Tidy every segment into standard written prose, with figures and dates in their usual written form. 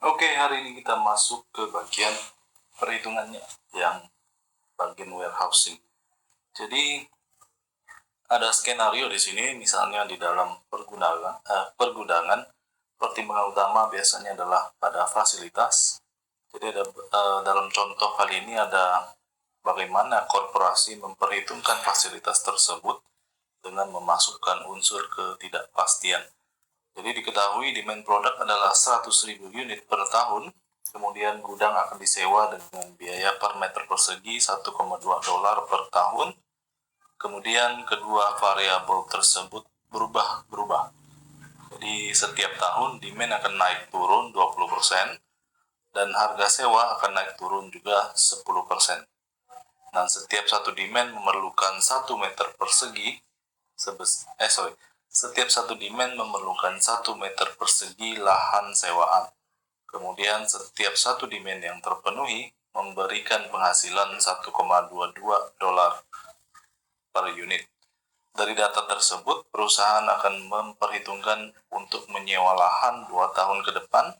Oke, hari ini kita masuk ke bagian perhitungannya, yang bagian warehousing. Jadi ada skenario di sini, misalnya di dalam pergudangan, pertimbangan utama biasanya adalah pada fasilitas. Jadi ada dalam contoh kali ini ada bagaimana korporasi memperhitungkan fasilitas tersebut dengan memasukkan unsur ketidakpastian. Jadi diketahui demand produk adalah 100.000 unit per tahun, kemudian gudang akan disewa dengan biaya per meter persegi $1,2 per tahun. Kemudian kedua variabel tersebut berubah. Jadi setiap tahun demand akan naik turun 20% dan harga sewa akan naik turun juga 10%. Nah, setiap satu demand memerlukan 1 meter persegi setiap satu demand memerlukan 1 meter persegi lahan sewaan. Kemudian setiap satu demand yang terpenuhi memberikan penghasilan $1,22 per unit. Dari data tersebut, perusahaan akan memperhitungkan untuk menyewa lahan 2 tahun ke depan,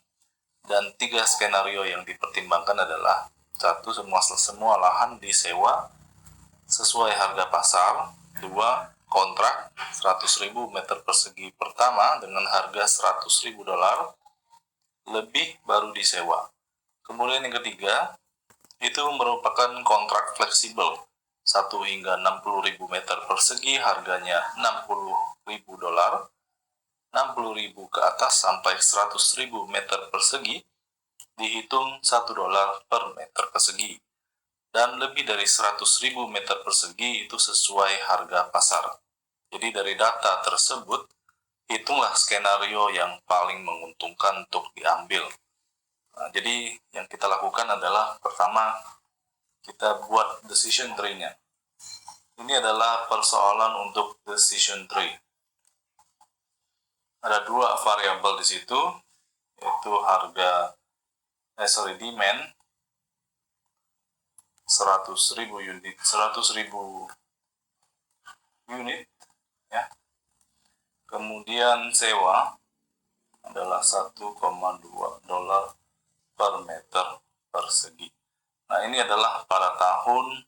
dan 3 skenario yang dipertimbangkan adalah: 1. Semua lahan disewa sesuai harga pasar. 2. Kontrak 100.000 meter persegi pertama dengan harga $100.000 lebih baru disewa. Kemudian yang ketiga, itu merupakan kontrak fleksibel 1 hingga 60.000 meter persegi, harganya $60.000, 60.000 ke atas sampai 100.000 meter persegi dihitung $1 per meter persegi, dan lebih dari 100.000 meter persegi itu sesuai harga pasar. Jadi dari data tersebut, hitunglah skenario yang paling menguntungkan untuk diambil. Nah, jadi yang kita lakukan adalah, pertama, kita buat decision tree-nya. Ini adalah persoalan untuk decision tree. Ada 2 variabel di situ, yaitu demand 100.000 unit ya. Kemudian sewa adalah $1,2 per meter persegi. Nah, ini adalah pada tahun,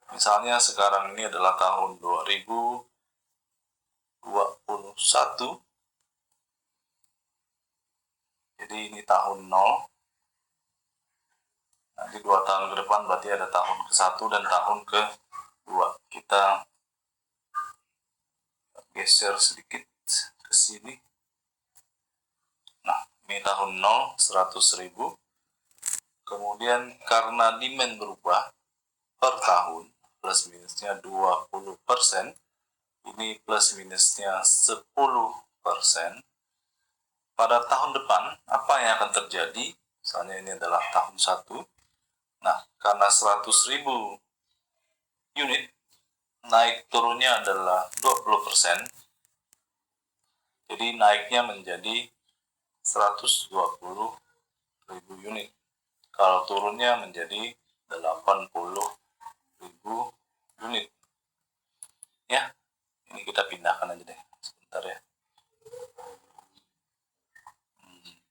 misalnya sekarang ini adalah tahun 2021. Jadi ini tahun 0. Nanti 2 tahun ke depan berarti ada tahun ke-1 dan tahun ke-2. Kita geser sedikit ke sini. Nah, ini tahun 0, 100.000. Kemudian karena demand berubah per tahun, plus minusnya 20%, ini plus minusnya 10%. Pada tahun depan, apa yang akan terjadi? Misalnya ini adalah tahun 1. Nah, karena 100.000 unit, naik turunnya adalah 20%. Jadi naiknya menjadi 120.000 unit. Kalau turunnya menjadi 80.000 unit. Ya, ini kita pindahkan aja deh. Sebentar ya.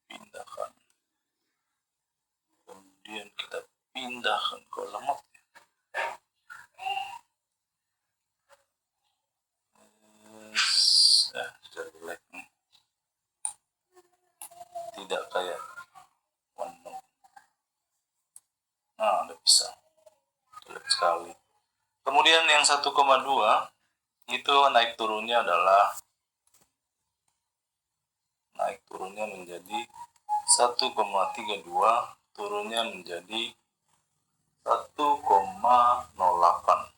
Pindahkan. Kemudian kita pindahkan ke lemot. Jelek nih. Tidak kayak OneNote. Nah, udah bisa. Jelek sekali. Kemudian yang 1,2 itu naik turunnya menjadi 1,32, turunnya menjadi 1,08.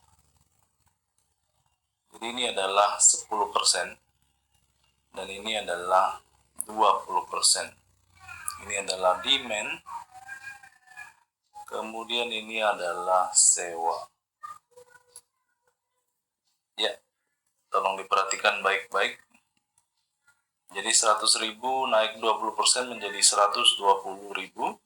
Jadi ini adalah 10% dan ini adalah 20%. Ini adalah demand, kemudian ini adalah sewa. Ya, tolong diperhatikan baik-baik. Jadi 100.000 naik 20% menjadi 120.000.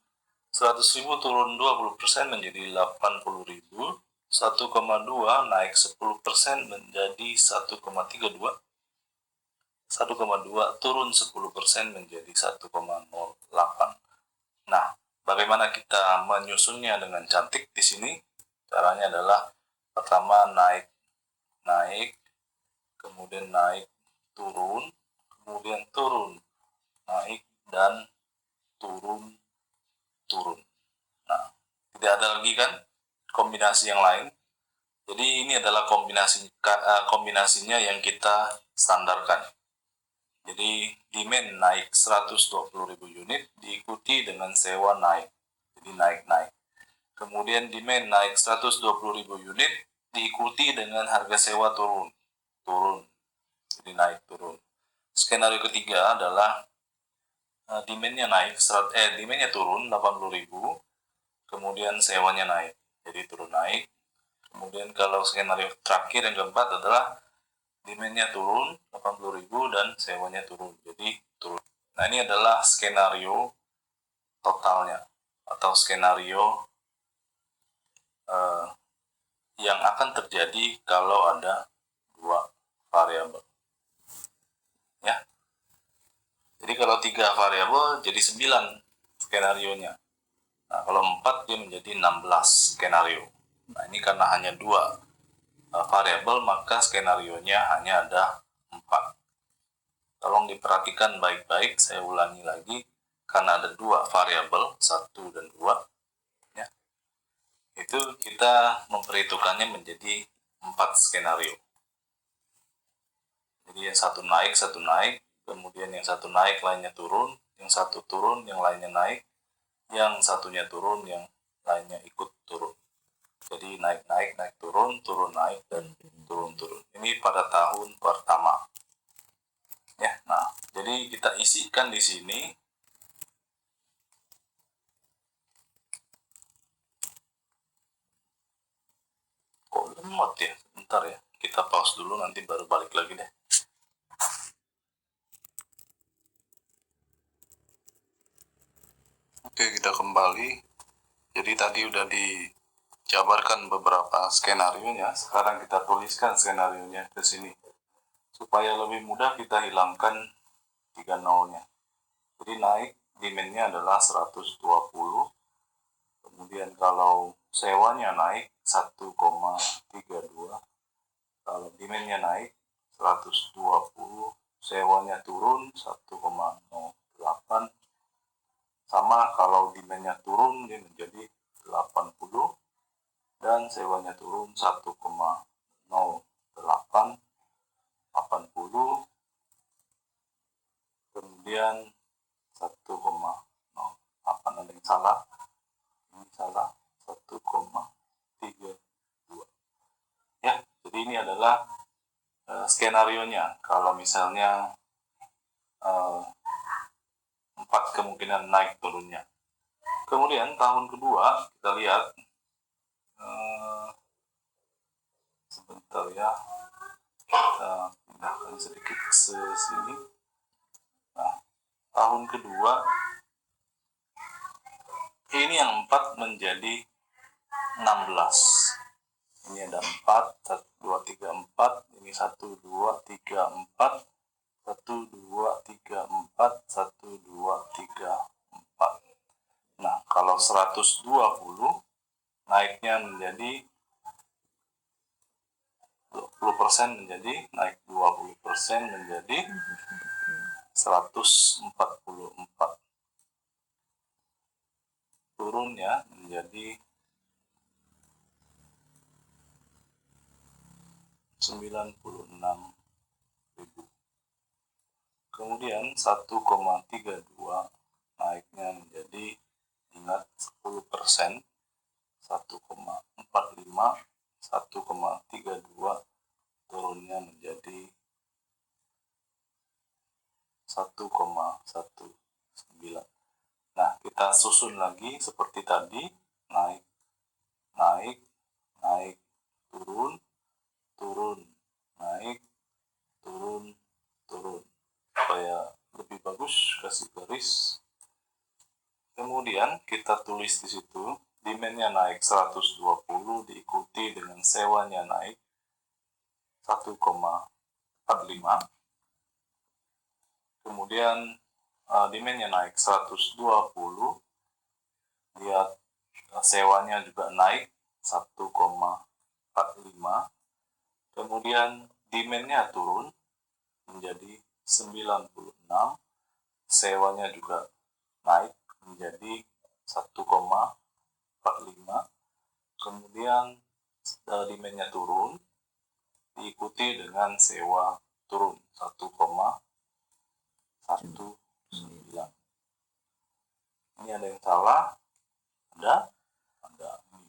100.000 turun 20% menjadi 80.000. 1,2 naik 10% menjadi 1,32. 1,2 turun 10% menjadi 1,08. Nah, bagaimana kita menyusunnya dengan cantik di sini? Caranya adalah pertama naik, kemudian naik, turun, kemudian turun, naik, dan turun, turun. Nah, tidak ada lagi kan kombinasi yang lain. Jadi ini adalah kombinasinya yang kita standarkan. Jadi demand naik 120.000 unit diikuti dengan sewa naik. Jadi naik. Kemudian demand naik 120.000 unit diikuti dengan harga sewa turun. Jadi naik turun. Skenario ketiga adalah demandnya turun 80.000, kemudian sewanya naik. Jadi turun naik. Kemudian kalau skenario terakhir yang keempat adalah demand-nya turun 80.000 dan sewanya turun. Jadi turun. Nah, ini adalah skenario totalnya atau skenario yang akan terjadi kalau ada dua variabel. Ya. Jadi kalau 3 variabel jadi 9 skenarionya. Nah, kalau 4 dia menjadi 16 skenario. Nah, ini karena hanya 2 variabel, maka skenarionya hanya ada 4. Tolong diperhatikan baik-baik, saya ulangi lagi, karena ada 2 variabel, 1 dan 2, ya, itu kita memperhitungkannya menjadi 4 skenario. Jadi yang satu naik, kemudian yang satu naik, lainnya turun, yang satu turun, yang lainnya naik, yang satunya turun, yang lainnya ikut turun. Jadi naik, turun, naik, dan turun. Ini pada tahun pertama. Ya, nah, jadi kita isikan di sini. Kok lemot ya? Bentar ya, kita pause dulu, nanti baru balik lagi deh. Oke, kita kembali. Jadi tadi udah dijabarkan beberapa skenario-nya. Sekarang kita tuliskan skenario-nya ke sini. Supaya lebih mudah kita hilangkan 3 nolnya. Jadi naik, demand-nya adalah 120. Kemudian kalau sewanya naik 1,32. Kalau demand-nya naik 120, sewanya turun 1,08. Sama kalau demand-nya turun dia menjadi 80 dan sewanya turun 1,08, 80, kemudian 1,08. Ada yang salah, ini salah, 1,32. Ya, jadi ini adalah skenario-nya. Kalau misalnya 4 kemungkinan naik turunnya. Kemudian tahun kedua kita lihat, sebentar ya, kita pindahkan sedikit ke sini. Nah, tahun kedua ini yang 4 menjadi 16. Ini ada 4, 1, 2, 3, 4. Ini 1, 2, 3, 4. 1, 2, 3, 4. 1, 2, 3, 4. Nah, kalau 120 naiknya menjadi 20% menjadi naik 20% menjadi 144. Turunnya menjadi 96.000. Kemudian 1,32 naiknya menjadi, ingat, 10%, 1,45. 1,32 turunnya menjadi 1,19. Nah, kita susun lagi seperti tadi, naik, turun, naik, turun. Supaya lebih bagus, kasih garis. Kemudian kita tulis di situ, demand-nya naik 120 diikuti dengan sewanya naik 1,45. Kemudian demand-nya naik 120 lihat sewanya juga naik 1,45, kemudian demand-nya turun menjadi 96, sewanya juga naik menjadi 1,45, kemudian demand-nya turun diikuti dengan sewa turun 1,19. Ini ada yang salah, ada ini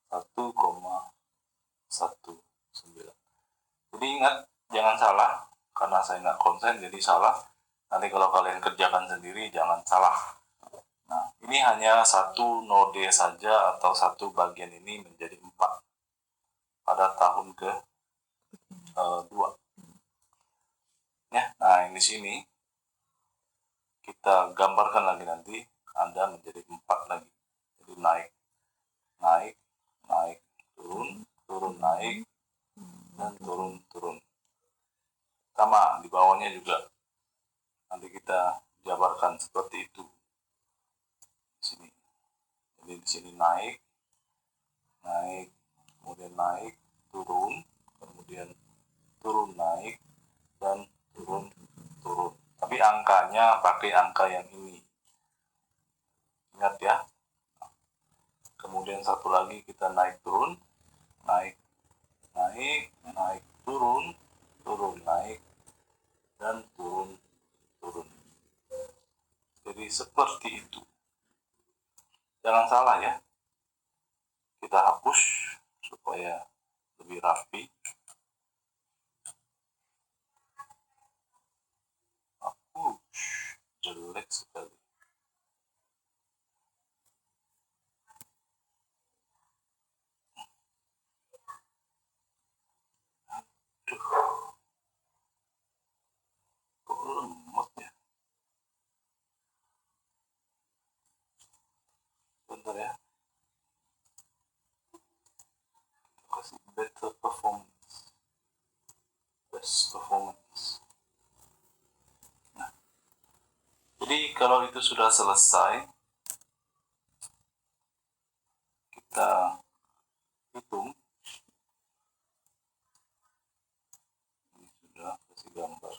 1,19. Jadi ingat, jangan salah, karena saya nggak konsen jadi salah. Nanti kalau kalian kerjakan sendiri jangan salah. Nah, ini hanya satu node saja atau satu bagian ini menjadi 4 pada tahun ke-2. Ya, nah di sini kita gambarkan lagi nanti, Anda menjadi 4 lagi. Jadi naik, turun, naik, dan turun. Sama, di bawahnya juga nanti kita jabarkan seperti itu. Di sini. Jadi di sini naik, kemudian naik, turun, kemudian turun, naik, dan turun. Tapi angkanya pakai angka yang ini. Ingat ya. Kemudian satu lagi kita naik, turun, naik, turun, naik, dan turun. Jadi seperti itu. Jangan salah ya. Kita hapus supaya lebih rapi. Hapus, jelek sekali. Kok lemot ya? Bentar ya. Kasih best performance. Nah, jadi kalau itu sudah selesai, kita hitung. Ini sudah kasih gambar.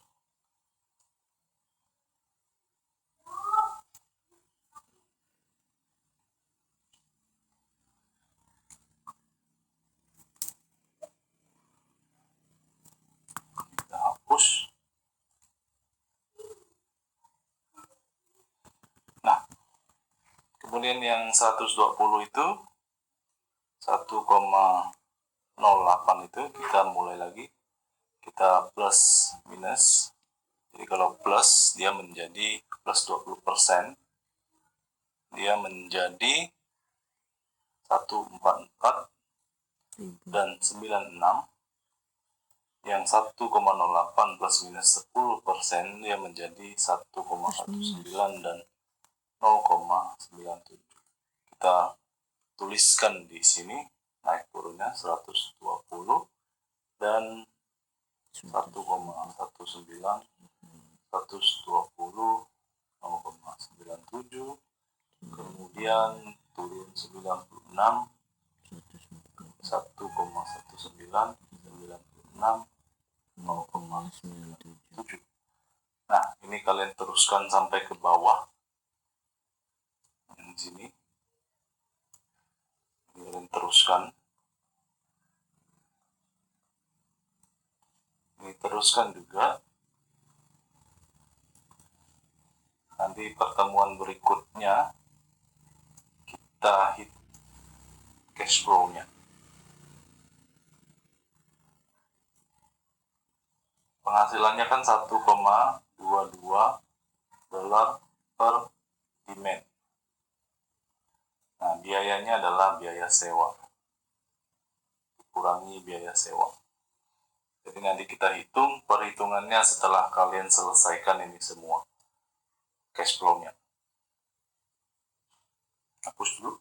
Kita hapus. Nah, kemudian yang 120 itu 1,08 itu kita mulai lagi, kita plus minus. Jadi kalau plus dia menjadi plus 20%, dia menjadi 144 dan 96. Yang 1,08 plus minus 10% dia menjadi 1,19 dan 0,97. Kita tuliskan di sini naik turunnya 120 dan 1,19, 120, 0,97, kemudian turun 96, 1,19, 96, 0,97. Nah, ini kalian teruskan sampai ke bawah. Yang sini. Ini kalian teruskan. Ini teruskan juga. Nanti pertemuan berikutnya kita hit cash flow-nya. Penghasilannya kan 1,22 dolar per demand. Nah, biayanya adalah biaya sewa. Dikurangi biaya sewa. Jadi nanti kita hitung perhitungannya setelah kalian selesaikan ini semua. Cash flow-nya. Hapus dulu.